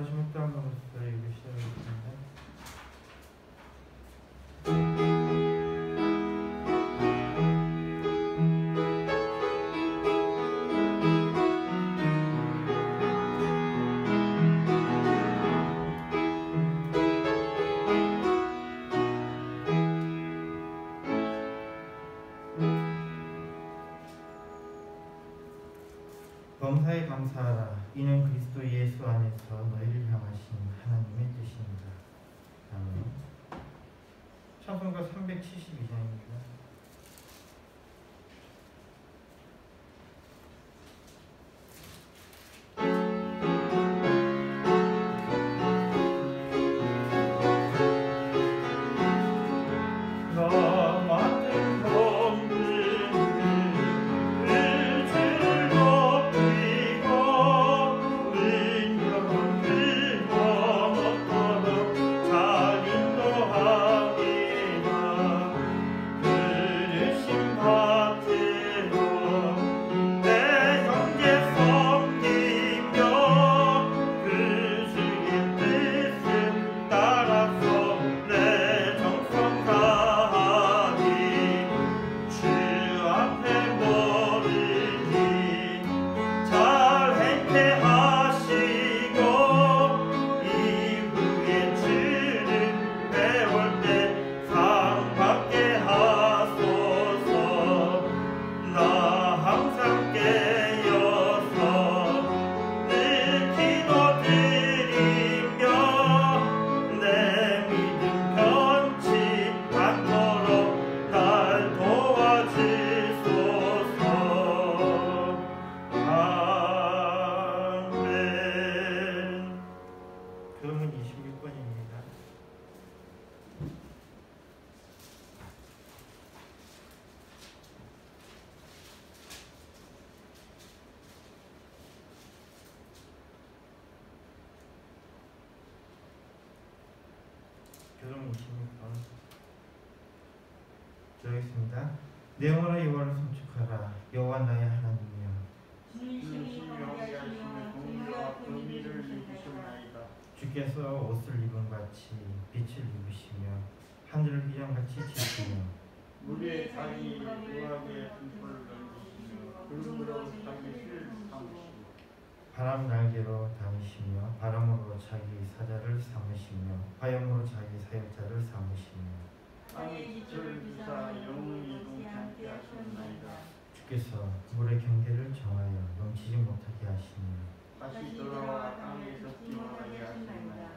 다시 묵상함으로써 읽기 시작하겠습니다. 범사에 감사하라. 이는 그리스도 예수 안에서 너희를 향하신 하나님의 뜻입니다. 아멘. 찬송가 372장입니다. 교동 26번 들어있습니다. 내 영혼아 여호와를 송축하라. 여호와 나의 하나님이여 진심이 경배하시며 공의와 긍휼을 입으셨나이다. 주께서 옷을 입은 같이 빛을 입으시며 하늘을 휘장같이 지시며 물의 자기 우하게 등불을 던지시며 구름으로 자기 실을 삼으시고 바람 날개로 다니시며 바람으로 자기 사자를 삼으시며 화염으로 자기 사역자를 삼으시며 땅의 기초를 부사 영원히 동치않게 하셨나이다. 주께서 물의 경계를 정하여 넘치지 못하게 하시며 다시 돌아와 땅에 젖지 못하게 하셨나이다.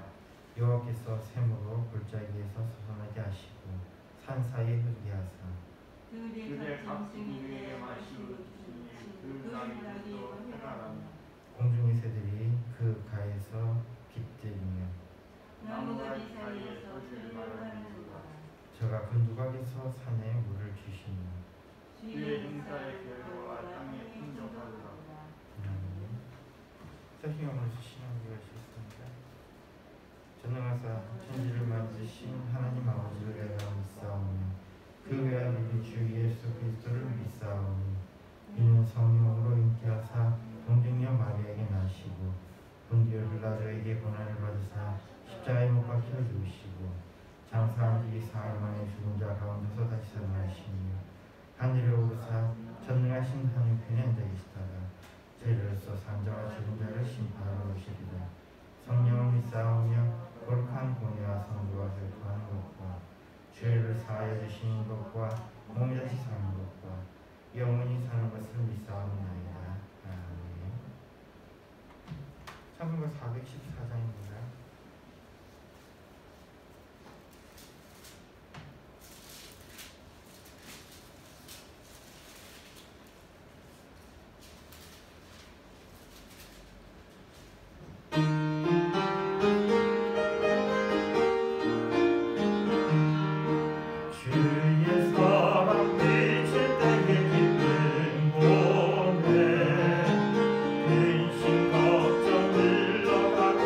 여호와께서 샘으로 골짜기에서 솟아나게 하시고 산 사이에 흐르게 하사 그대 각 생명에 마시고 주시니 그 나귀도 해가라며 공중의 새들이 그 가에서 깃들이며 나무가지 사이에서 출발하는도다. 저가 근두각에서 산에 물을 주시며 주의 행사의 결과와 땅에 풍족하도다. 사시경으로서 신앙기가 있습니다. 전능하사 천지를 만드신 하나님 아버지를 내가 믿사오며 그 외아들이 주 예수 그리스도를 믿사오니 이는 성령으로 잉태하사 동정녀 마리아에게 나시고 본디오 빌라도에게 고난을 받으사 십자가에 못 박혀 죽으시고 장사한 뒤 사흘 만에 죽은 자 가운데서 다시 살아나시며 하늘에 오르사 전능하신 하늘편에 앉아 계시다가 죄로서 산자와 죽은 자를 심판하러 오시리라. 성령을 믿사오며 거룩한 공의와 성도와 교통하는 것과 죄를 사하여 주시는 것과 몸이 다시 사는 것과 영원히 사는 것을 믿사옵나이다. 아멘. 찬송가 414장입니다. 걱정 흘러가고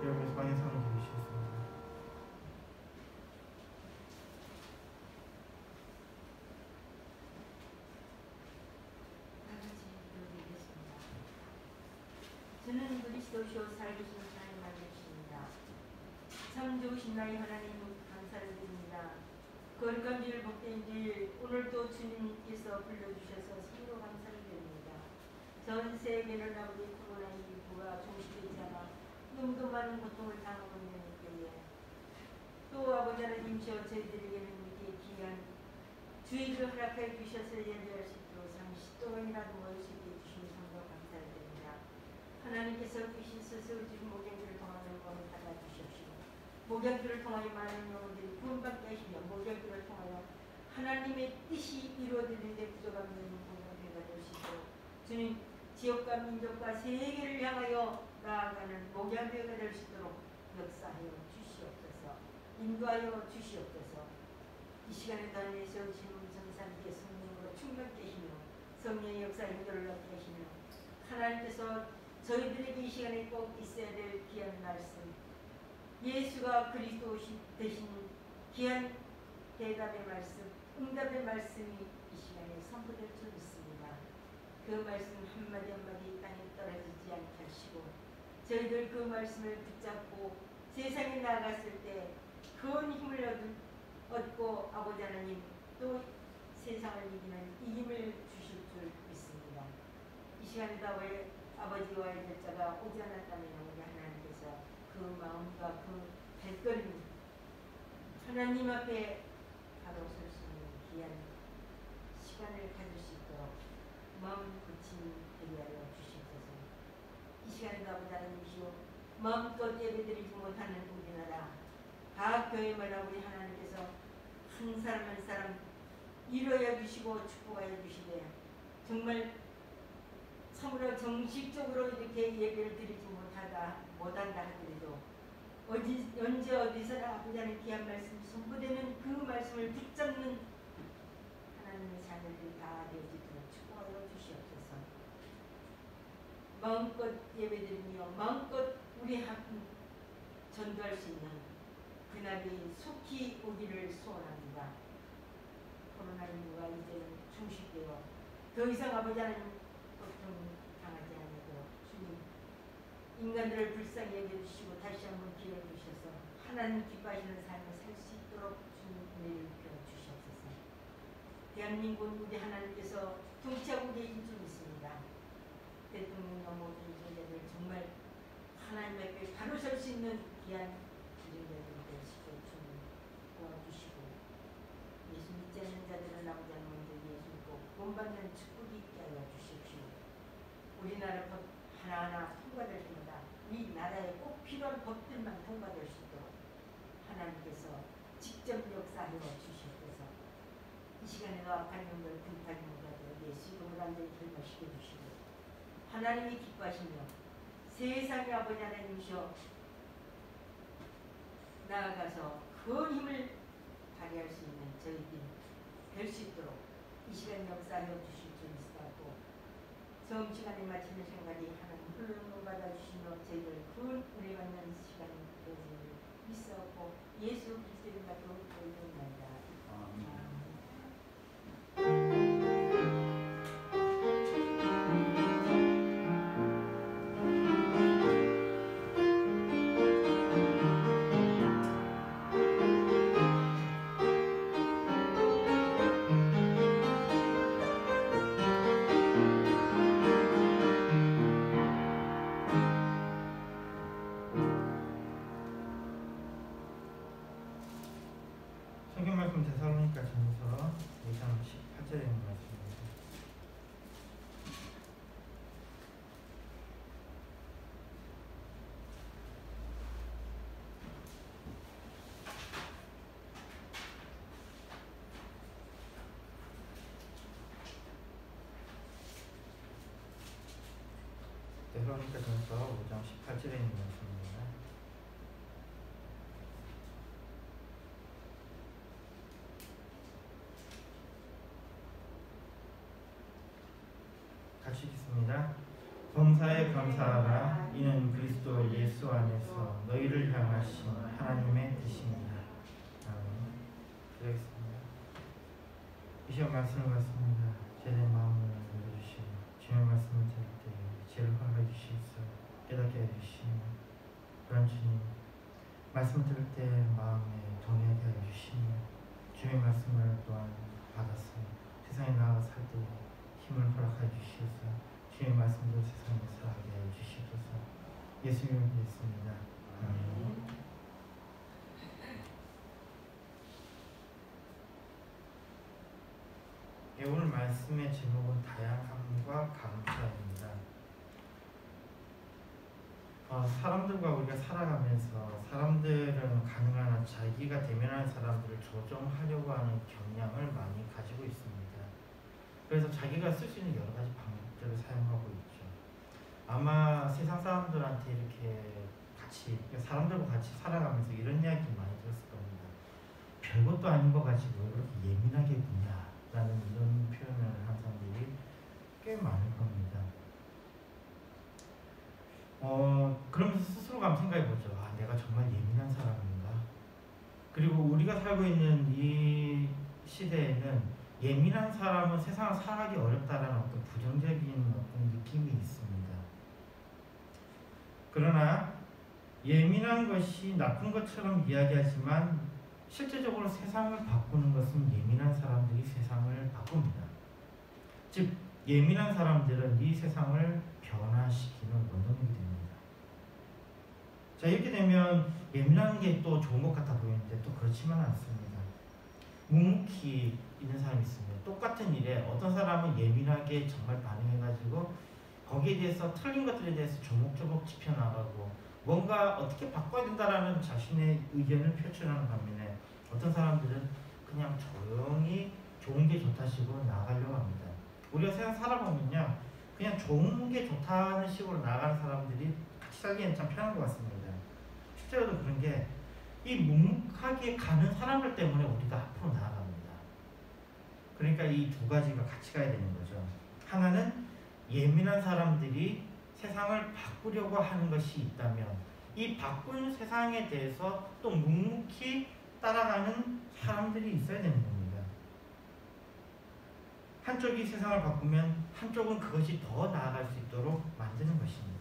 여러분께서 많이 사는 되시겠습니다. 저는 그리스도시요 살기신 하나님 아버지입니다. 참 좋으신 나의 하나님 감사를 드립니다. 거룩한 줄 복된 줄 오늘도 주님께서 불러주셔서 참으로 감사를 드립니다. 전 세계는 아버지 코로나19가 종식되지 않아 너무도 많은 고통을 당하고 있는 때에 또 아버지 하나님이시여 저희들에게는 이렇게 귀한 주의를 허락해 주셔서 예배할 수 있도록 잠시 동안이라도 모일 수 있게 해주시니 참으로 감사를 드립니다. 하나님께서 주시소서 지금 목양교를 통하는 것을 받아주십시오. 목양교를 통하여 많은 영혼들이 구원받게 하시며 목양교를 통하여 하나님의 뜻이 이루어지는 데 부족함이 없는 목양교가 될 수 있도록 주님 지역과 민족과 세계를 향하여 나아가는 목양교가 될 수 있도록 역사하여 주시옵소서. 인도하여 주시옵소서. 이 시간에 다니며 세우신 전사님께 성령으로 충만케 하시며 성령의 역사 인도를 얻게 하시며 하나님께서 저희들에게 이 시간에 꼭 있어야 될 귀한 말씀 예수가 그리스도 되신 귀한 대답의 말씀 응답의 말씀이 이 시간에 선포될 줄 믿습니다. 그 말씀 한마디 한마디 땅에 떨어지지 않게 하시고 저희들 그 말씀을 붙잡고 세상에 나아갔을 때 그런 힘을 얻고 아버지 하나님 또 세상을 이기는 힘을 주실 줄 믿습니다. 이 시간에다 왜 아버지와 일자가 오지 않았다면 우리 하나님께서 그 마음과 그 발걸음 하나님 앞에 바로 설 수 있는 귀한 시간을 가질 수 있도록 마음 고침 되게 하여 주시옵소서. 이 시간에도 아버지 하나님이시오 마음껏 예배드리지 못하는 우리나라 각 교회마다 우리 하나님께서 한 사람 한 사람 이루어 주시고 축복하여 주시되 정말 참으로 정식적으로 이렇게 예배를 드리지 못한다 하더라도 언제 어디서나 아버지 하나님 귀한 말씀 선포되는 그 말씀을 붙잡는 하나님의 자녀들이 다 되어지도록 축복하여 주시옵소서. 마음껏 예배드리며 마음껏 우리 전도할 수 있는 그날이 속히 오기를 소원합니다. 코로나19가 이제는 종식되어 더 이상 아버지 하나님 고통당하지 않도록 주님 인간들을 불쌍히 여겨주시고 다시 한번 기회를 주셔서 하나님 기뻐하시는 삶을 살 수 있도록 주님 은혜를 주시옵소서. 대한민국 우리 하나님께서 통치하고 계신 줄 믿습니다. 대통령과 모든 존재들 정말 하나님 앞에 바로 설 수 있는 귀한 주님들을 되시고 주님 도와주시고 예수 믿지 않는 자들은 아버지 하나님 예수 믿고 구원받는 축복이 있게 하여 주십시오. 우리나라 법 하나하나 통과될 때마다 우리나라에 꼭 필요한 법들만 통과될 수 있도록 하나님께서 직접 역사하여 주시옵소서. 이 시간에도 악한 영들 불팔 영들을 예수 이름으로 완전히 결박시켜 주시고 하나님이 기뻐하시며 세상의 아버지 하나님이시여 나아가서 그 힘을 발휘할 수 있는 저희들이 될 수 있도록 이 시간 역사하여 주실 줄 믿사옵고 점심시간에 마치는 생각이 하나님 흘러넘어 받아주시며 저희들 그 은혜 받는 시간이 되어지기를 믿사옵고 예수 그리스도의 이름으로 기도드립니다. 아멘. 성경 말씀 데살로니가 전서 5장 18절에 있는 말씀입니다. 데살로니가 전서 5장 18절에 있는 말씀입니다. 같이 읽습니다. 범사에 감사하라. 이는 그리스도 예수 안에서 너희를 향하신 하나님의 뜻입니다. 아멘. 기도하겠습니다. 이 시간 말씀을 받습니다. 제대 마음을 열어주시고 주님의 말씀을 들을 때 지혜를 허락해 주시옵소서. 깨닫게 해주시며 그런 주님 말씀 들을 때 마음에 동의하게 해주시며 주님의 말씀을 또한 받아서 세상에 나아가 살 때 힘을 허락해 주시옵소서. 주님의 말씀대로 세상에 살아가게 해주시옵소서. 예수님을 믿습니다. 아멘. 오늘 말씀의 제목은 다양함과 감사입니다. 사람들과 우리가 살아가면서 사람들은 가능한 한 자기가 대면하는 사람들을 조정하려고 하는 경향을 많이 가지고 있습니다. 그래서 자기가 쓸 수 있는 여러 가지 방법들을 사용하고 있죠. 아마 세상 사람들한테 이렇게 같이 사람들과 같이 살아가면서 이런 이야기 많이 들었을 겁니다. 별것도 아닌 거 가지고 왜 그렇게 예민하게 구냐 라는 이런 표현을 한 사람들이 꽤 많을 겁니다. 그러면서 스스로가 한번 생각해보죠. 내가 정말 예민한 사람인가? 그리고 우리가 살고 있는 이 시대에는 예민한 사람은 세상을 살아가기 어렵다라는 어떤 부정적인 어떤 느낌이 있습니다. 그러나 예민한 것이 나쁜 것처럼 이야기하지만 실제적으로 세상을 바꾸는 것은 예민한 사람들이 세상을 바꿉니다. 즉 예민한 사람들은 이 세상을 변화시키는 원동력이 됩니다. 자, 이렇게 되면 예민한 게 또 좋은 것 같아 보이는데 또 그렇지만 않습니다. 묵묵히 있는 사람이 있습니다. 똑같은 일에 어떤 사람은 예민하게 정말 반응해가지고 거기에 대해서 틀린 것들에 대해서 조목조목 짚어나가고 뭔가 어떻게 바꿔야 된다라는 자신의 의견을 표출하는 반면에 어떤 사람들은 그냥 조용히 좋은 게 좋다식으로 나아가려고 합니다. 우리가 세상 살아보면요, 그냥 좋은 게 좋다는 식으로 나아가는 사람들이 같이 살기에는 참 편한 것 같습니다. 실제로도 그런 게 이 묵묵하게 가는 사람들 때문에 우리가 앞으로 나아갑니다. 그러니까 이 두 가지가 같이 가야 되는 거죠. 하나는 예민한 사람들이 세상을 바꾸려고 하는 것이 있다면 이 바꾼 세상에 대해서 또 묵묵히 따라가는 사람들이 있어야 되는 겁니다. 한쪽이 세상을 바꾸면 한쪽은 그것이 더 나아갈 수 있도록 만드는 것입니다.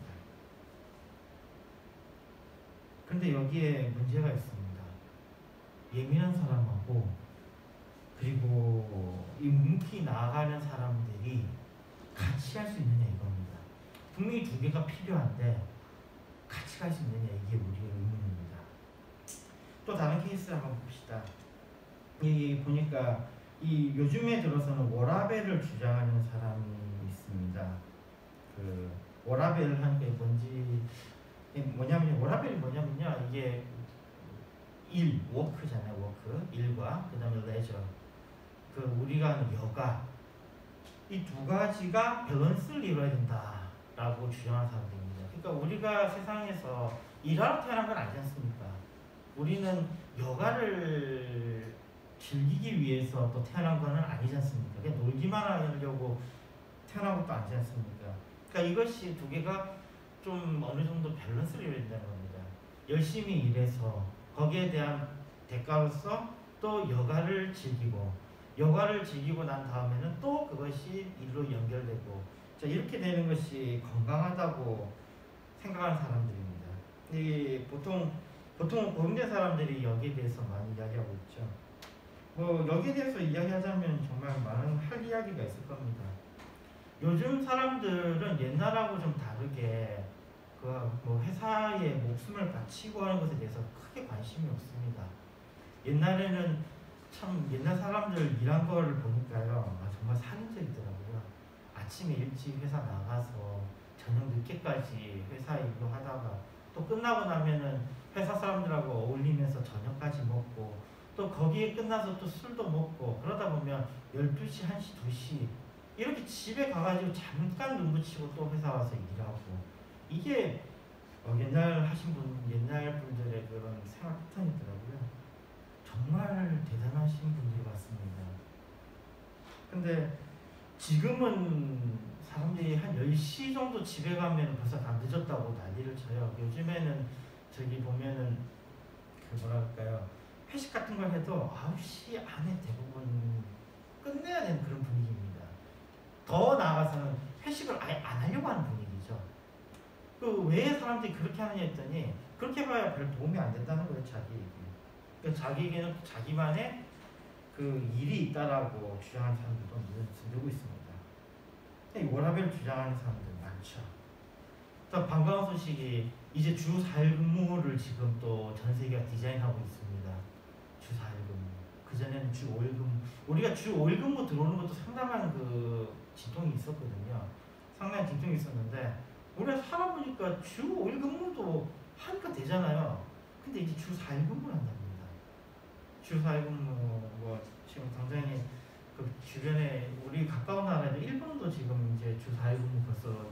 그런데 여기에 문제가 있습니다. 예민한 사람하고 그리고 이 묵묵히 나아가는 사람들이 같이 할 수 있느냐 이겁니다. 분명히 두 개가 필요한데 같이 갈 수 있느냐 이게 우리의 의문입니다. 또 다른 케이스를 한번 봅시다. 이 보니까 이 요즘에 들어서는 워라벨을 주장하는 사람이 있습니다. 그 워라벨을 하는 게 뭔지 뭐냐면요, 워라벨이 뭐냐면요, 이게 일, 워크잖아요. 워크, 일과 그 다음에 레저, 그 우리가 하는 여가, 이 두 가지가 밸런스를 이루어야 된다라고 주장하는 사람들입니다. 그러니까 우리가 세상에서 일하러 태어난 건 아니지 않습니까? 우리는 여가를 즐기기 위해서 또 태어난 건 아니지 않습니까? 그냥 놀기만 하려고 태어난 것도 아니지 않습니까? 그러니까 이것이 두 개가 좀 어느 정도 밸런스를 이루어야 된다는 겁니다. 열심히 일해서 거기에 대한 대가로서 또 여가를 즐기고 난 다음에는 또 그것이 일로 연결되고, 자, 이렇게 되는 것이 건강하다고 생각하는 사람들입니다. 이 보통 고용된 사람들이 여기에 대해서 많이 이야기하고 있죠. 뭐 여기에 대해서 이야기하자면 정말 많은 할 이야기가 있을 겁니다. 요즘 사람들은 옛날하고 좀 다르게 뭐 회사에 목숨을 바치고 하는 것에 대해서 크게 관심이 없습니다. 옛날에는 참 옛날 사람들 일한 거를 보니까요, 정말 살인적이더라고요. 아침에 일찍 회사 나가서 저녁 늦게까지 회사 일도 하다가 또 끝나고 나면은 회사 사람들하고 어울리면서 저녁까지 먹고 또 거기에 끝나서 또 술도 먹고 그러다 보면 12시, 1시, 2시 이렇게 집에 가가지고 잠깐 눈 붙이고 또 회사 와서 일하고, 이게 옛날 분들의 그런 생활 패턴이더라고요. 정말 대단하신 분들 같습니다. 근데 지금은 사람들이 한 10시 정도 집에 가면 벌써 다 늦었다고 난리를 쳐요. 요즘에는 저기 보면은 그 뭐랄까요, 회식 같은 걸 해도 9시 안에 대부분 끝내야 되는 그런 분위기입니다. 더 나아가서는 회식을 아예 안 하려고 하는 분위기죠. 그 왜 사람들이 그렇게 하느냐 했더니 그렇게 해봐야 별 도움이 안 된다는 거예요, 자기에게. 그러니까 자기에게는 자기만의 그 일이 있다라고 주장하는 사람들도 늘고 있습니다. 이 워라밸 주장하는 사람들 많죠. 또 반가운 소식이 이제 주 4일 근무를 지금 또 전 세계가 디자인하고 있습니다. 주 4일 근무. 그전에는 주 5일 근무. 우리가 주 5일 근무 들어오는 것도 상당한 그 진통이 있었거든요. 상당한 진통이 있었는데 우리가 살아보니까 주 5일 근무도 하니까 되잖아요. 근데 이제 주 4일 근무를 한답니다. 주 4일 근무 뭐 지금 당장에 그 주변에 우리 가까운 나라에도 일본도 지금 이제 주 4일 근무 벌써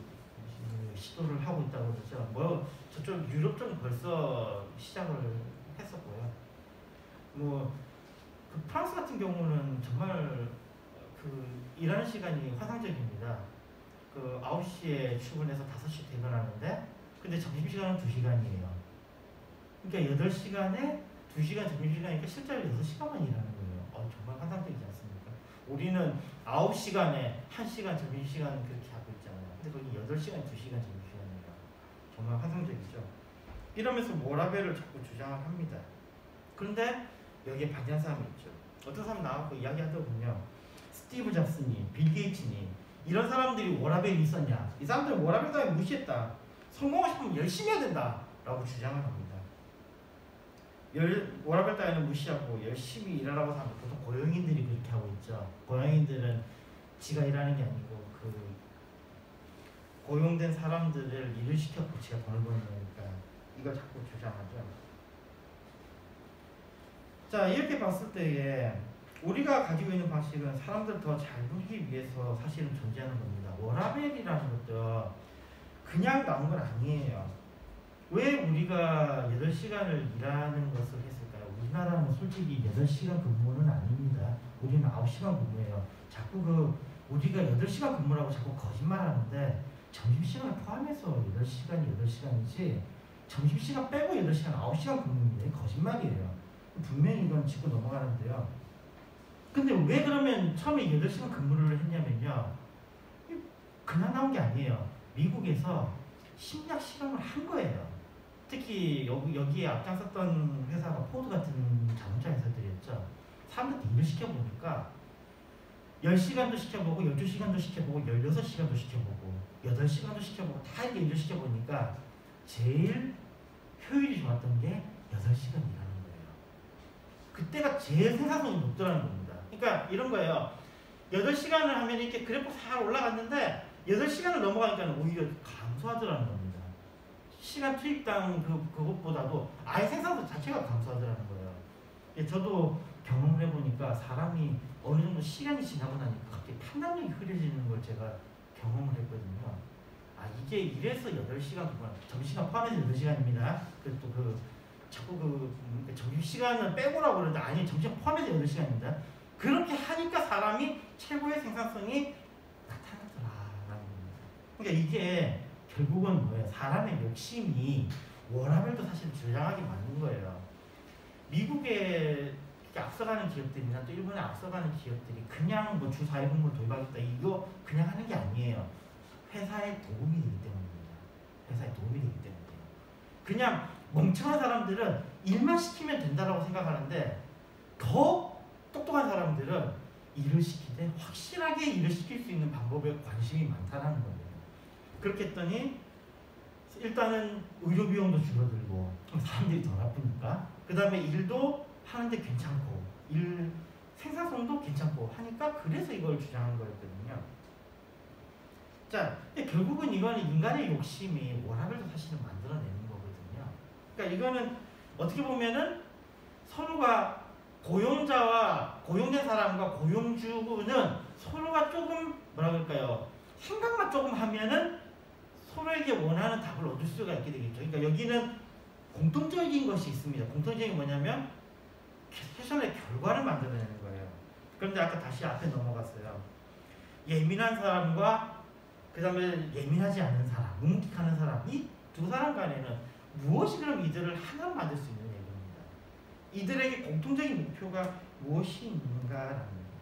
시도를 하고 있다고 그러죠. 뭐 저쪽 유럽 쪽은 벌써 시작을 했었고요. 뭐 그 프랑스 같은 경우는 정말 그 일하는 시간이 환상적입니다. 그 9시에 출근해서 5시 퇴근하는데 근데 점심시간은 2시간이에요. 그러니까 8시간에 2시간 점심시간이니까 실제로 6시간만 일하는 거예요. 정말 환상적이지 않습니까? 우리는 9시간에 1시간 점심시간 그렇게 하고 있잖아요. 근데 거기 8시간 2시간 점심시간이에요. 정말 환상적이죠. 이러면서 워라밸을 자꾸 주장을 합니다. 그런데 여기에 반대하는 사람이 있죠. 어떤 사람이 나와서 이야기하다 보면 스티브 잡스니, 빌 게이츠니 이런 사람들이 워라밸이 있었냐? 이 사람들은 워라밸 따위 무시했다. 성공하고 싶으면 열심히 해야 된다 라고 주장을 합니다. 워라밸 따위는 무시하고 열심히 일하라고 하면 보통 고용인들이 그렇게 하고 있죠. 고용인들은 지가 일하는 게 아니고 그 고용된 사람들을 일을 시켜서 지가 돈을 버는 거니까 이걸 자꾸 주장하죠. 자, 이렇게 봤을 때에 우리가 가지고 있는 방식은 사람들 더 잘 보기 위해서 사실은 존재하는 겁니다. 워라밸이라는 것도 그냥 나온 건 아니에요. 왜 우리가 8시간을 일하는 것을 했을까요? 우리나라는 솔직히 8시간 근무는 아닙니다. 우리는 9시간 근무예요. 자꾸 우리가 8시간 근무라고 자꾸 거짓말하는데 점심시간을 포함해서 8시간이 점심시간 빼고 8시간, 9시간 근무입니다. 거짓말이에요. 분명히 이건 짚고 넘어가는데요. 근데 왜 그러면 처음에 8시간 근무를 했냐면요. 그냥 나온 게 아니에요. 미국에서 심리학 실험을 한 거예요. 특히 여기에 앞장섰던 회사가 포드 같은 자동차 회사들이었죠. 사람들한테 일을 시켜보니까 10시간도 시켜보고 12시간도 시켜보고 16시간도 시켜보고 8시간도 시켜보고 다 이렇게 일을 시켜보니까 제일 효율이 좋았던 게 8시간 일하는 거예요. 그때가 제일 생산성이 높더라는 겁니다. 그러니까 이런 거예요. 8시간을 하면 이렇게 그래프 잘 올라갔는데 8시간을 넘어가니까 오히려 감소하더라는 겁니다. 시간 투입당 그것보다도 아예 생산성 자체가 감소하더라는 거예요. 저도 경험을 해보니까 사람이 어느 정도 시간이 지나고 나니까 갑자기 판단력이 흐려지는 걸 제가 경험을 했거든요. 이게 이래서 8시간 동안, 점심시간 포함해서 8시간입니다. 또 자꾸 점심시간을 빼고라고 그러는데 아니, 점심시간 포함해서 8시간입니다. 그렇게 하니까 사람이 최고의 생산성이 나타나더라라는 겁니다. 그러니까 이게 결국은 뭐예요? 사람의 욕심이 워라밸도 사실 주장하게 만든 거예요. 미국의 앞서가는 기업들이나 또 일본에 앞서가는 기업들이 그냥 뭐 주 4일 근무를 도입하겠다 이거 그냥 하는 게 아니에요. 회사에 도움이 되기 때문입니다. 회사에 도움이 되기 때문이에요. 그냥 멍청한 사람들은 일만 시키면 된다라고 생각하는데 더 똑똑한 사람들은 일을 시키되 확실하게 일을 시킬 수 있는 방법에 관심이 많다는 거예요. 그렇게 했더니 일단은 의료 비용도 줄어들고 사람들이 덜 아프니까 그 다음에 일도 하는데 괜찮고 일 생산성도 괜찮고 하니까 그래서 이걸 주장한 거였거든요. 자, 결국은 이거는 인간의 욕심이 워라밸도 사실은 만들어내는 거거든요. 그러니까 이거는 어떻게 보면은 서로가 고용자와 고용된 사람과 고용주는 서로가 조금 뭐라 그럴까요? 생각만 조금 하면은 서로에게 원하는 답을 얻을 수가 있게 되겠죠. 그러니까 여기는 공통적인 것이 있습니다. 공통적인 게 뭐냐면 최선의 결과를 만들어내는 거예요. 그런데 아까 다시 앞에 넘어갔어요. 예민한 사람과 그 다음에 예민하지 않은 사람, 묵묵하는 사람, 이 두 사람 간에는 무엇이 그럼 이들을 하나로 만들 수 있는 얘기입니다. 이들에게 공통적인 목표가 무엇이 있는가라는 겁니다.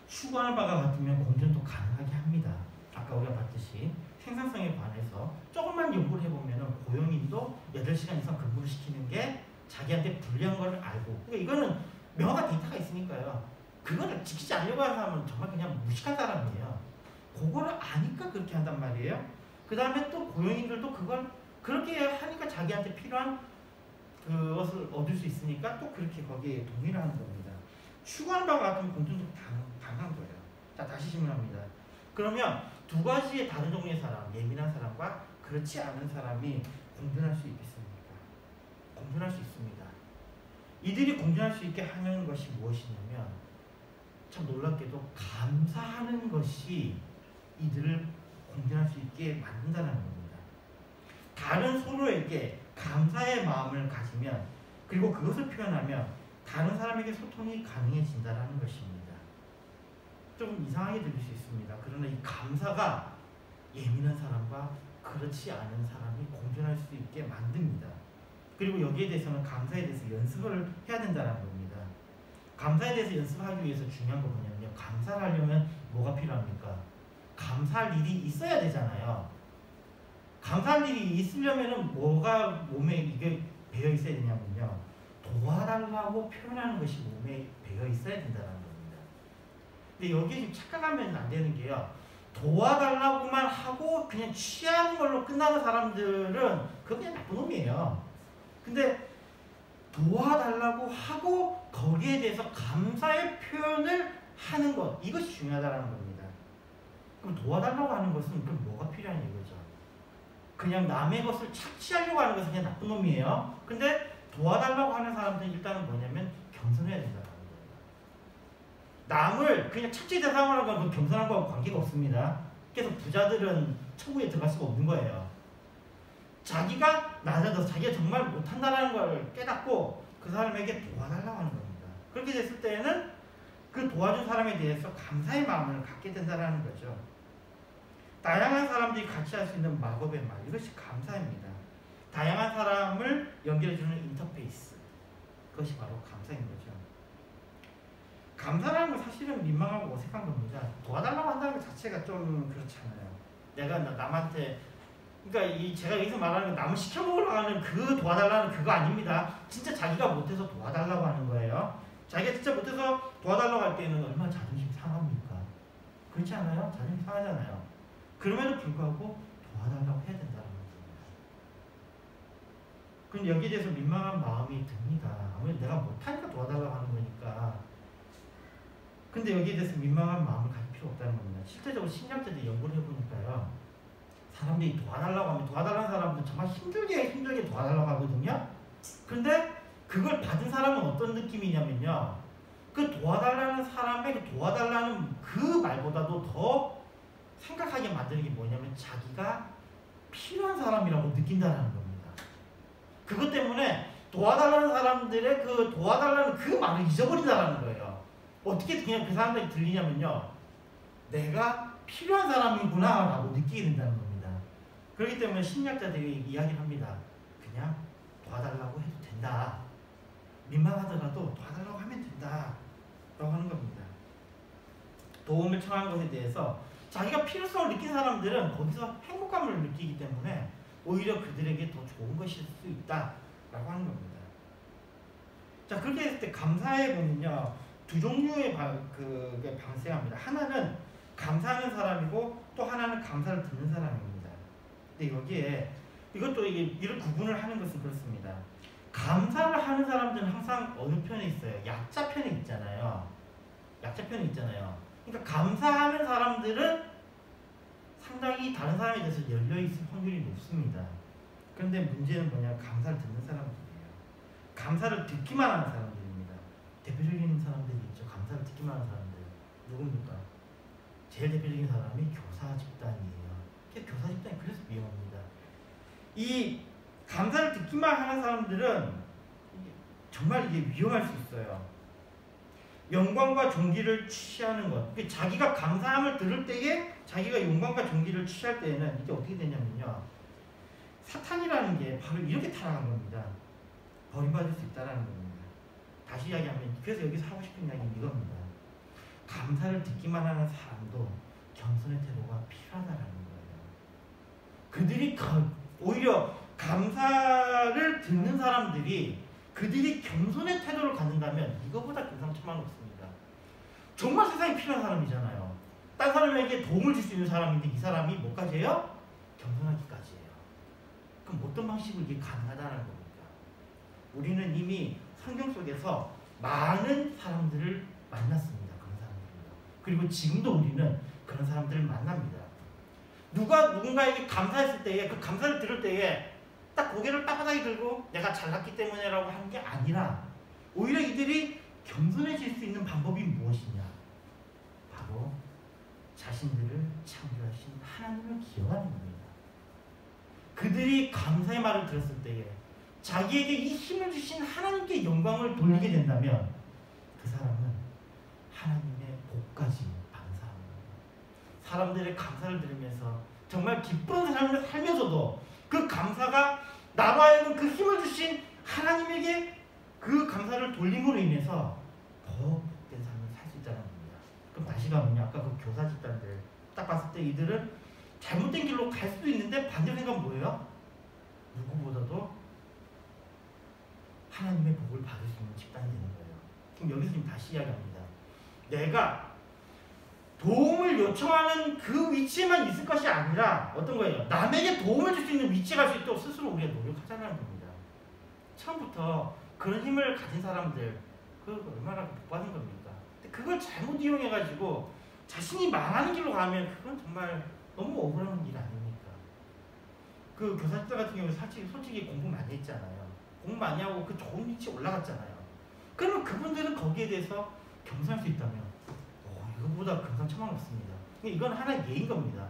추구하는 바가 같으면 공존도 가능하게 합니다. 아까 우리가 봤듯이 생산성에 관해서 조금만 연구를 해보면 고용인도 8시간 이상 근무를 시키는 게 자기한테 불리한 걸 알고, 그러니까 이거는 명확한 데이터가 있으니까요. 그거를 지키지 않으려고 하는 사람은 정말 그냥 무식한 사람이에요. 그거를 아니까 그렇게 한단 말이에요. 그 다음에 또 고용인들도 그걸 그렇게 하니까 자기한테 필요한 그것을 얻을 수 있으니까 또 그렇게 거기에 동의를 하는 겁니다. 추구하는 바와 같은 공존도 강한 거예요. 자, 다시 질문합니다. 그러면 두 가지의 다른 종류의 사람, 예민한 사람과 그렇지 않은 사람이 공존할 수 있겠습니까? 공존할 수 있습니다. 이들이 공존할 수 있게 하는 것이 무엇이냐면, 참 놀랍게도 감사하는 것이 이들을 공존할 수 있게 만든다는 겁니다. 다른 서로에게 감사의 마음을 가지면, 그리고 그것을 표현하면 다른 사람에게 소통이 가능해진다는 것입니다. 좀 이상하게 들릴 수 있습니다. 그러나 이 감사가 예민한 사람과 그렇지 않은 사람이 공존할 수 있게 만듭니다. 그리고 여기에 대해서는 감사에 대해서 연습을 해야 된다는 겁니다. 감사에 대해서 연습하기 위해서 중요한 건 뭐냐면요. 감사를 하려면 뭐가 필요합니까? 감사할 일이 있어야 되잖아요. 감사할 일이 있으려면 뭐가 몸에 이게 배어 있어야 되냐면요. 도와달라고 표현하는 것이 몸에 배어 있어야 된다는 겁니다. 근데 여기에 지금 착각하면 안 되는 게요. 도와달라고만 하고 그냥 취하는 걸로 끝나는 사람들은 그건 그냥 나쁜 놈이에요. 근데 도와달라고 하고 거기에 대해서 감사의 표현을 하는 것, 이것이 중요하다는 겁니다. 그럼 도와달라고 하는 것은 그럼 뭐가 필요한 이거죠? 그냥 남의 것을 착취하려고 하는 것은 그냥 나쁜 놈이에요. 근데 도와달라고 하는 사람들은 일단은 뭐냐면 겸손해야 된다는 거예요. 남을 그냥 착취 대상으로 하는 건 겸손한 거하고 관계가 없습니다. 그래서 부자들은 천국에 들어갈 수가 없는 거예요. 자기가 낮아져서 자기가 정말 못한다는 걸 깨닫고 그 사람에게 도와달라고 하는 겁니다. 그렇게 됐을 때에는 그 도와준 사람에 대해서 감사의 마음을 갖게 된다는 거죠. 다양한 사람들이 같이 할 수 있는 마법의 말, 이것이 감사입니다. 다양한 사람을 연결해주는 인터페이스, 그것이 바로 감사인 거죠. 감사라는 건 사실은 민망하고 어색한 겁니다. 도와달라고 한다는 것 자체가 좀 그렇잖아요. 내가 남한테, 그러니까 제가 여기서 말하는 건 남을 시켜먹으려고 하는 그 도와달라는 그거 아닙니다. 진짜 자기가 못해서 도와달라고 하는 거예요. 자기가 진짜 못해서 도와달라고 할 때는 얼마나 자존심 상합니까? 그렇지 않아요? 자존심 상하잖아요. 그럼에도 불구하고 도와달라고 해야 된다는 겁니다. 그럼 여기에 대해서 민망한 마음이 듭니다. 아무래도 내가 못하니까 도와달라고 하는 거니까. 근데 여기에 대해서 민망한 마음을 가질 필요 없다는 겁니다. 실제적으로 심리학자들이 연구를 해보니까요. 사람들이 도와달라고 하면 도와달라는 사람들은 정말 힘들게 도와달라고 하거든요. 근데 그걸 받은 사람은 어떤 느낌이냐면요. 그 도와달라는 사람의 그 도와달라는 그 말보다도 더 생각하게 만드는 게 뭐냐면 자기가 필요한 사람이라고 느낀다는 겁니다. 그것 때문에 도와달라는 사람들의 그 도와달라는 그 말을 잊어버린다는 거예요. 어떻게 그냥 그 사람들이 들리냐면요. 내가 필요한 사람이구나 라고 느끼게 된다는 겁니다. 그렇기 때문에 심리학자들이 이야기를 합니다. 그냥 도와달라고 해도 된다. 민망하더라도 도와달라고 하면 된다 라고 하는 겁니다. 도움을 청한 것에 대해서 자기가 필요성을 느낀 사람들은 거기서 행복감을 느끼기 때문에 오히려 그들에게 더 좋은 것일 수 있다 라고 하는 겁니다. 자, 그렇게 했을 때 감사에 보면요. 두 종류의 방생합니다. 하나는 감사하는 사람이고 또 하나는 감사를 듣는 사람입니다. 근데 여기에 이것도 이를 구분을 하는 것은 그렇습니다. 감사를 하는 사람들은 항상 어느 편에 있어요? 약자 편에 있잖아요. 약자 편에 있잖아요. 그러니까 감사하는 사람들은 상당히 다른 사람에 대해서 열려있을 확률이 높습니다. 그런데 문제는 뭐냐? 감사를 듣는 사람들이에요. 감사를 듣기만 하는 사람들입니다. 대표적인 사람들이 있죠. 감사를 듣기만 하는 사람들. 누굽니까? 제일 대표적인 사람이 교사 집단이에요. 교사 집단이 그래서 위험합니다. 이 감사를 듣기만 하는 사람들은 정말 이게 위험할 수 있어요. 영광과 존귀를 취하는 것. 자기가 감사함을 들을 때에 자기가 영광과 존귀를 취할 때에는 이게 어떻게 되냐면요. 사탄이라는 게 바로 이렇게 타락한 겁니다. 버림받을 수 있다는 겁니다. 다시 이야기하면 그래서 여기서 하고 싶은 이야기는 이겁니다. 감사를 듣기만 하는 사람도 겸손의 태도가 필요하다는 거예요. 그들이 오히려 감사를 듣는 사람들이 그들이 겸손의 태도를 갖는다면 이거보다 금상첨화는 없습니다. 정말 세상에 필요한 사람이잖아요. 딴 사람에게 도움을 줄 수 있는 사람인데 이 사람이 뭐까지 해요? 겸손하기까지 해요. 그럼 어떤 방식으로 이게 가능하다는 겁니까? 우리는 이미 성경 속에서 많은 사람들을 만났습니다. 그런 사람들입니다. 그리고 지금도 우리는 그런 사람들을 만납니다. 누군가에게 감사했을 때에 그 감사를 들을 때에 딱 고개를 빳빳하게 들고 내가 잘났기 때문에라고 하는 게 아니라 오히려 이들이 겸손해질 수 있는 방법이 무엇이냐? 바로 자신들을 창조하신 하나님을 기억하는 겁니다. 그들이 감사의 말을 들었을 때에 자기에게 이 힘을 주신 하나님께 영광을 돌리게 된다면 그 사람은 하나님의 복까지 감사합니다. 사람들의 감사를 들으면서 정말 기쁜 삶을 살면서도 그 감사가 나로 하여금 그 힘을 주신 하나님에게 그 감사를 돌림으로 인해서 더 복된 삶을 살 수 있다는 겁니다. 그럼 다시 가면요. 아까 그 교사 집단들 딱 봤을 때 이들은 잘못된 길로 갈 수도 있는데 반대로 생각은 뭐예요? 누구보다도 하나님의 복을 받을 수 있는 집단이 되는 거예요. 그럼 여기서 지금 다시 이야기합니다. 내가 도움을 요청하는 그 위치에만 있을 것이 아니라 어떤 거예요? 남에게 도움을 줄 수 있는 위치에 갈 수 있도록 스스로 우리가 노력하자는 겁니다. 처음부터 그런 힘을 가진 사람들 그 얼마나 복받은 겁니까? 근데 그걸 잘못 이용해가지고 자신이 망하는 길로 가면 그건 정말 너무 억울한 일 아닙니까? 그 교사들 같은 경우에 솔직히 공부 많이 했잖아요. 공부 많이 하고 그 좋은 위치에 올라갔잖아요. 그러면 그분들은 거기에 대해서 겸손할 수 있다면 이거보다 금상첨화는 없습니다. 이건 하나의 예인 겁니다.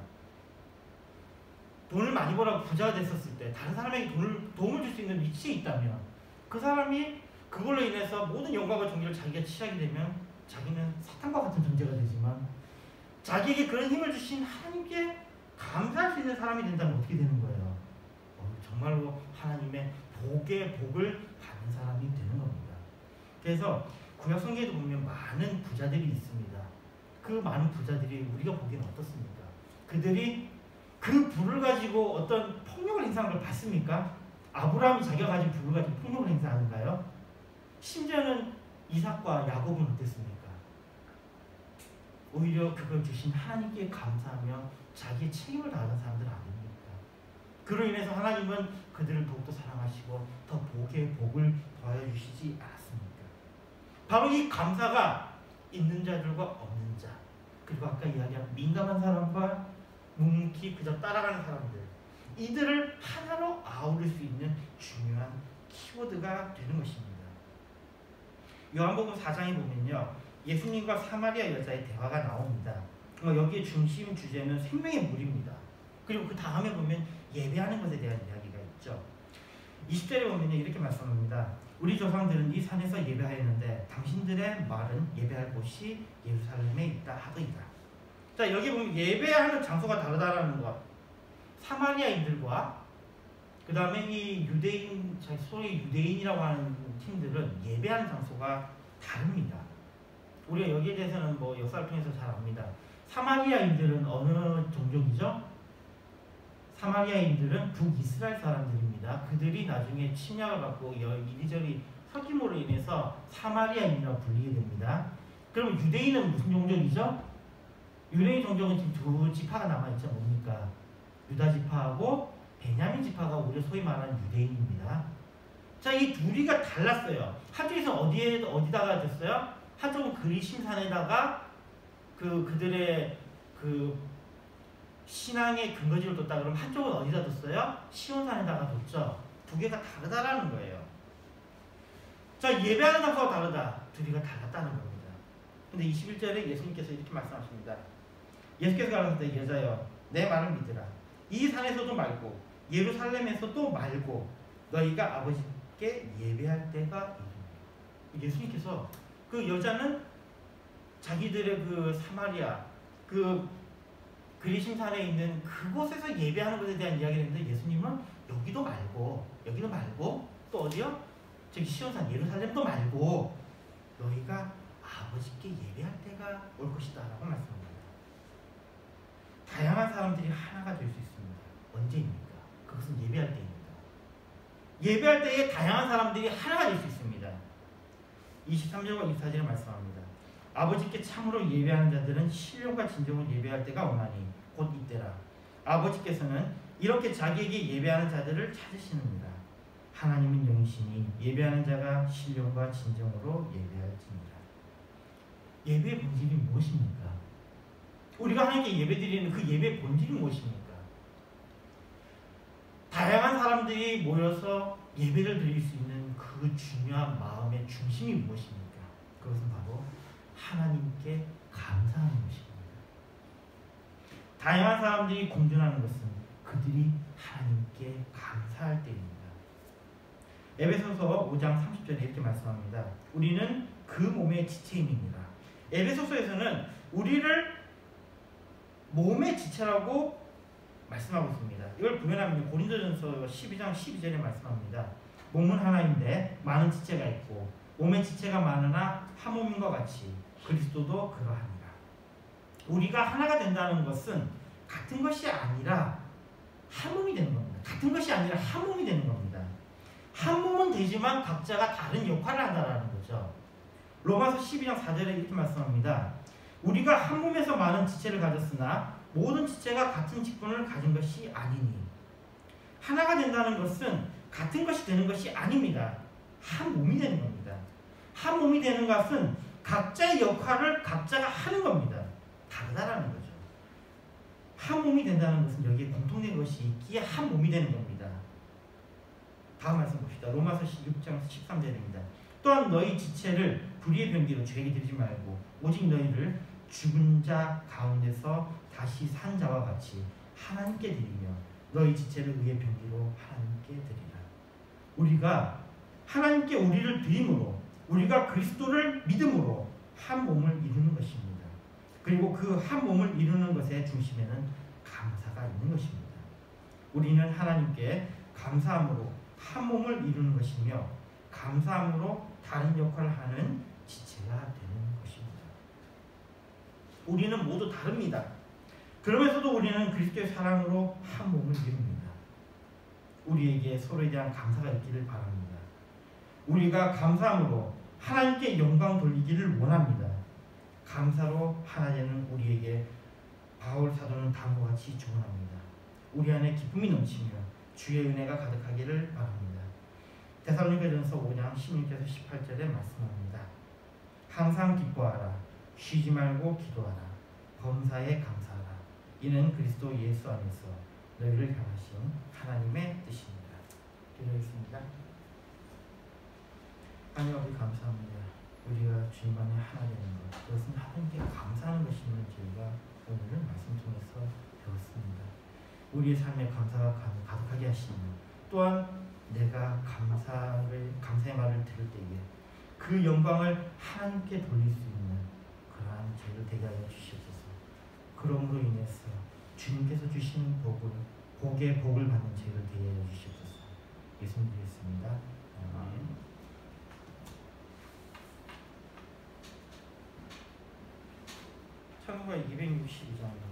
돈을 많이 벌어서 부자가 됐었을 때 다른 사람에게 도움을 줄 수 있는 위치에 있다면 그 사람이 그걸로 인해서 모든 영광과 존귀를 자기가 취하게 되면 자기는 사탄과 같은 존재가 되지만 자기에게 그런 힘을 주신 하나님께 감사할 수 있는 사람이 된다면 어떻게 되는 거예요? 정말로 하나님의 복의 복을 받는 사람이 되는 겁니다. 그래서 구약 성경에도 보면 많은 부자들이 있습니다. 그 많은 부자들이 우리가 보기에는 어떻습니까? 그들이 그 부를 가지고 어떤 폭력을 행사하는 걸 봤습니까? 아브라함이 자기가 가진 부를 가지고 폭력을 행사하는가요? 심지어는 이삭과 야곱은 어땠습니까? 오히려 그걸 주신 하나님께 감사하며 자기의 책임을 다하는 사람들 아닙니까? 그로 인해서 하나님은 그들을 더욱더 사랑하시고 더 복의 복을 더해주시지 않았습니까? 바로 이 감사가 있는 자들과 없는 자, 그리고 아까 이야기한 민감한 사람과 묵묵히 그저 따라가는 사람들, 이들을 하나로 아우를 수 있는 중요한 키워드가 되는 것입니다. 요한복음 4장에 보면요, 예수님과 사마리아 여자의 대화가 나옵니다. 여기에 중심 주제는 생명의 물입니다. 그리고 그 다음에 보면 예배하는 것에 대한 이야기가 있죠. 20절에 보면 이렇게 말씀합니다. 우리 조상들은 이 산에서 예배하였는데 당신들의 말은 예배할 곳이 예루살렘에 있다 하더이다. 자, 여기 보면 예배하는 장소가 다르다라는 것. 사마리아인들과 그 다음에 이 유대인, 소위 유대인이라고 하는 팀들은 예배하는 장소가 다릅니다. 우리가 여기에 대해서는 뭐 역사를 통해서 잘 압니다. 사마리아인들은 어느 종족이죠? 사마리아인들은 북이스라엘 사람들입니다. 그들이 나중에 침략을 받고 이리저리 섞임으로 인해서 사마리아인이라고 불리게 됩니다. 그럼 유대인은 무슨 종족이죠? 유대인 종족은 지금 두 지파가 남아있죠. 뭡니까? 유다 지파하고 베냐민 지파가 우리가 소위 말하는 유대인입니다. 자, 이 둘이가 달랐어요. 한쪽에서 어디다가 됐어요? 한쪽은 그리심산에다가 그들의 신앙의 근거지를 뒀다 그러면 한쪽은 어디다 뒀어요? 시온산에다가 뒀죠. 두 개가 다르다라는 거예요. 자, 예배하는 장소가 다르다. 둘이가 달랐다는 겁니다. 근데 21절에 예수님께서 이렇게 말씀하십니다. 예수께서 가라사대 여자여 내 말을 믿으라. 이 산에서도 말고 예루살렘에서도 말고 너희가 아버지께 예배할 때가 이르리라. 예수님께서 그 여자는 자기들의 그 사마리아 그 그리심산에 있는 그곳에서 예배하는 것에 대한 이야기를 했는데 예수님은 여기도 말고 또 어디요? 저기 시온산 예루살렘도 말고 너희가 아버지께 예배할 때가 올 것이다 라고 말씀합니다. 다양한 사람들이 하나가 될 수 있습니다. 언제입니까? 그것은 예배할 때입니다. 예배할 때에 다양한 사람들이 하나가 될 수 있습니다. 23절과 24절에 말씀합니다. 아버지께 참으로 예배하는 자들은 신령과 진정으로 예배할 때가 오나니 곧 이때라. 아버지께서는 이렇게 자기에게 예배하는 자들을 찾으시느니라. 하나님은 영이시니 예배하는 자가 신령과 진정으로 예배할지니라. 예배의 본질이 무엇입니까? 우리가 하나님께 예배드리는 그 예배의 본질이 무엇입니까? 다양한 사람들이 모여서 예배를 드릴 수 있는 그 중요한 마음의 중심이 무엇입니까? 그것은 바로 하나님께 감사하는 것입니다. 다양한 사람들이 공존하는 것은 그들이 하나님께 감사할 때입니다. 에베소서 5장 30절에 이렇게 말씀합니다. 우리는 그 몸의 지체임이니라. 에베소서에서는 우리를 몸의 지체라고 말씀하고 있습니다. 이걸 부연하면 고린도전서 12장 12절에 말씀합니다. 몸은 하나인데 많은 지체가 있고 몸의 지체가 많으나 한 몸인 것 같이 그리스도도 그러하니라. 우리가 하나가 된다는 것은 같은 것이 아니라 한 몸이 되는 겁니다. 같은 것이 아니라 한 몸이 되는 겁니다. 한 몸은 되지만 각자가 다른 역할을 한다는 거죠. 로마서 12장 4절에 이렇게 말씀합니다. 우리가 한 몸에서 많은 지체를 가졌으나 모든 지체가 같은 직분을 가진 것이 아니니. 하나가 된다는 것은 같은 것이 되는 것이 아닙니다. 한 몸이 되는 겁니다. 한 몸이 되는 것은 각자의 역할을 각자가 하는 겁니다. 다르다라는 거죠. 한 몸이 된다는 것은 여기에 공통된 것이 있기에 한 몸이 되는 겁니다. 다음 말씀 봅시다. 로마서 6장 13절입니다. 또한 너희 지체를 불의의 병기로 죄에게 드리지 말고 오직 너희를 죽은 자 가운데서 다시 산 자와 같이 하나님께 드리며 너희 지체를 의의 병기로 하나님께 드리라. 우리가 하나님께 우리를 드림으로 우리가 그리스도를 믿음으로 한 몸을 이루는 것입니다. 그리고 그 한 몸을 이루는 것의 중심에는 감사가 있는 것입니다. 우리는 하나님께 감사함으로 한 몸을 이루는 것이며 감사함으로 다른 역할을 하는 지체가 되는 것입니다. 우리는 모두 다릅니다. 그러면서도 우리는 그리스도의 사랑으로 한 몸을 이룹니다. 우리에게 서로에 대한 감사가 있기를 바랍니다. 우리가 감사함으로 하나님께 영광 돌리기를 원합니다. 감사로 하나 되는 우리에게 바울 사도는 다음과 같이 조언합니다. 우리 안에 기쁨이 넘치며 주의 은혜가 가득하기를 바랍니다. 데살로니가전서 5장 16절에서 18절에 말씀합니다. 항상 기뻐하라. 쉬지 말고 기도하라. 범사에 감사하라. 이는 그리스도 예수 안에서 너희를 향하신 하나님의 뜻입니다. 기도하겠습니다. 하나님 아버지 감사합니다. 우리가 주님 안에 하나 되는 것, 그것은 하나님께 감사하는 것임을 저희가 오늘 말씀 통해서 배웠습니다. 우리의 삶에 감사가 가득하게 하시며 또한 내가 감사의 말을 들을 때에 그 영광을 하나님께 돌릴 수 있는 그러한 저희를 되게 하여 주시옵소서. 그러므로 인해서 주님께서 주신 복의 복을 받는 저희를 되게 하여 주시옵소서. 예수님 드리겠습니다. 아멘. 창고가 262장입니다.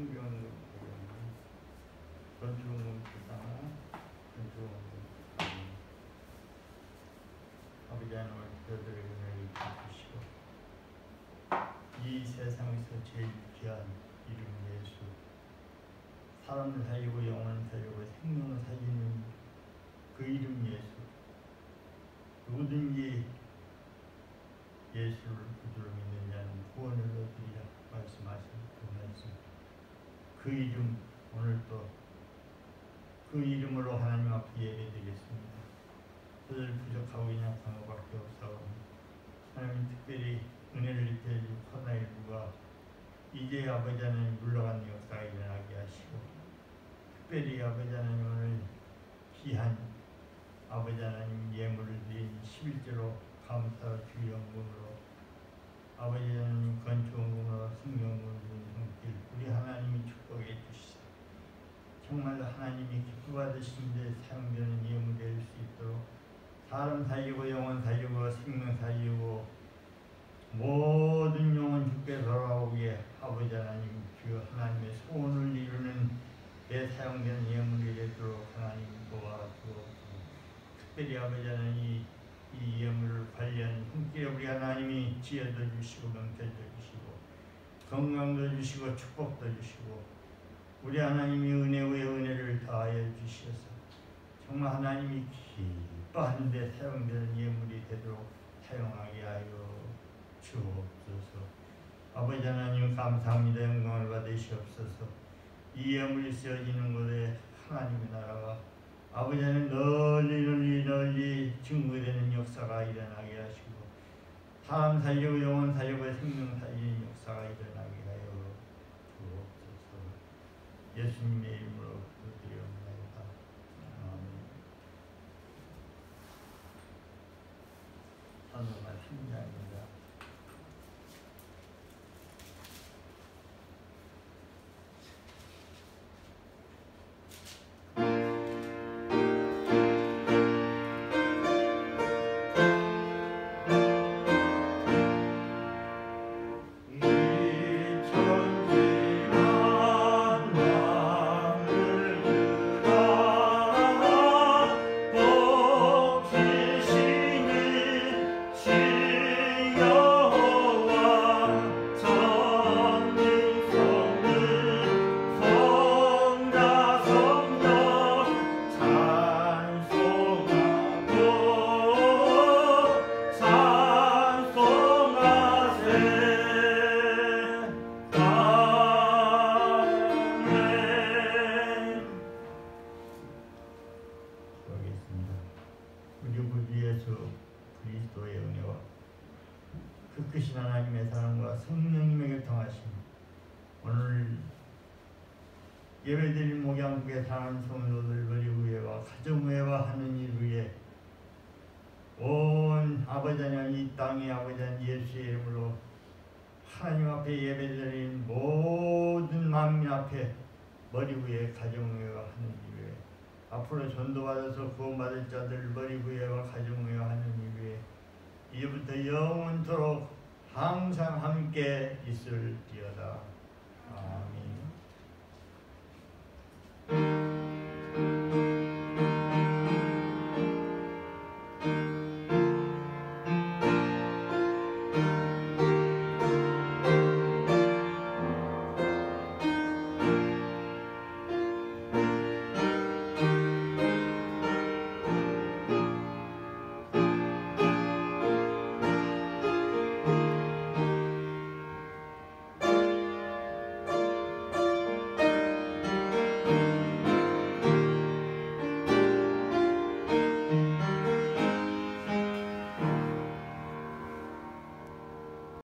성경은 건축원금 부상 건축원금 아버지 하나님을 그들에게 은혜를 주시고 이 세상에서 제일 귀한 이름 예수 사람을 살리고 영혼을 살리고 생명을 살리는 그 이름 예수 누구든지 예수를 구주로 믿는 자는 구원을 얻으리라 말씀하신 그 말씀 그 이름 오늘 또 그 이름으로 하나님 앞에 예배드리겠습니다. 저들 부족하고 연약한 것밖에 없사오니 하나님 특별히 은혜를 입혀줄 코로나19가 이제 아버지 하나님 물러가는 역사가 일어나게 하시고 특별히 아버지 하나님 오늘 귀한 아버지 하나님 예물을 드린 11조로 감사 주연금으로 아버지 하나님 건축원금으로 성경금을 드린 손길 우리 하나님이 축복해 주시옵소서. 정말 하나님이 기뻐 받으신 데 사용되는 예물이 될 수 있도록 사람 살리고 영혼 살리고 생명 살리고 모든 영혼 주께 돌아오기에 아버지 하나님 주 하나님의 소원을 이루는 데 사용되는 예물이 되도록 하나님 도와주옵소서. 특별히 아버지 하나님 이 예물을 관리하는 손길에 우리 하나님이 지혜도 주시고 명철도 주시고 건강도 주시고 축복도 주시고 우리 하나님이 은혜 위에 은혜를 더하여 주시어서 정말 하나님이 기뻐하는 데 사용되는 예물이 되도록 사용하게 하여 주옵소서. 아버지 하나님 감사합니다. 영광을 받으시옵소서. 이 예물이 쓰여지는 곳에 하나님의 나라가 아버지 하나님 널리 증거되는 역사가 일어나게 하시고 사람 살리고 영혼 살리고 생명 살리는 역사가 일어나게 하여 주옵소서. 예수님의 이름으로 기도드리옵나이다. 아멘. 찬송가 3장입니다. 크신 하나님의 사랑과 성령님의 교통하심 오늘 예배드린 목양국의 사랑하는 성도들 머리위에와 가정위에와 하는 일 위에 온 아버지 하나님 이 땅에 아버지 하나님 예수의 이름으로 하나님 앞에 예배드린 모든 만민 앞에 머리 위에 가정 위에와 하는 일 위에 앞으로 전도받아서 구원받을 자들 머리 위에와 가정 위에와 하는 일 위에 이제부터 영원토록 항상 함께 있을지어다. 아멘.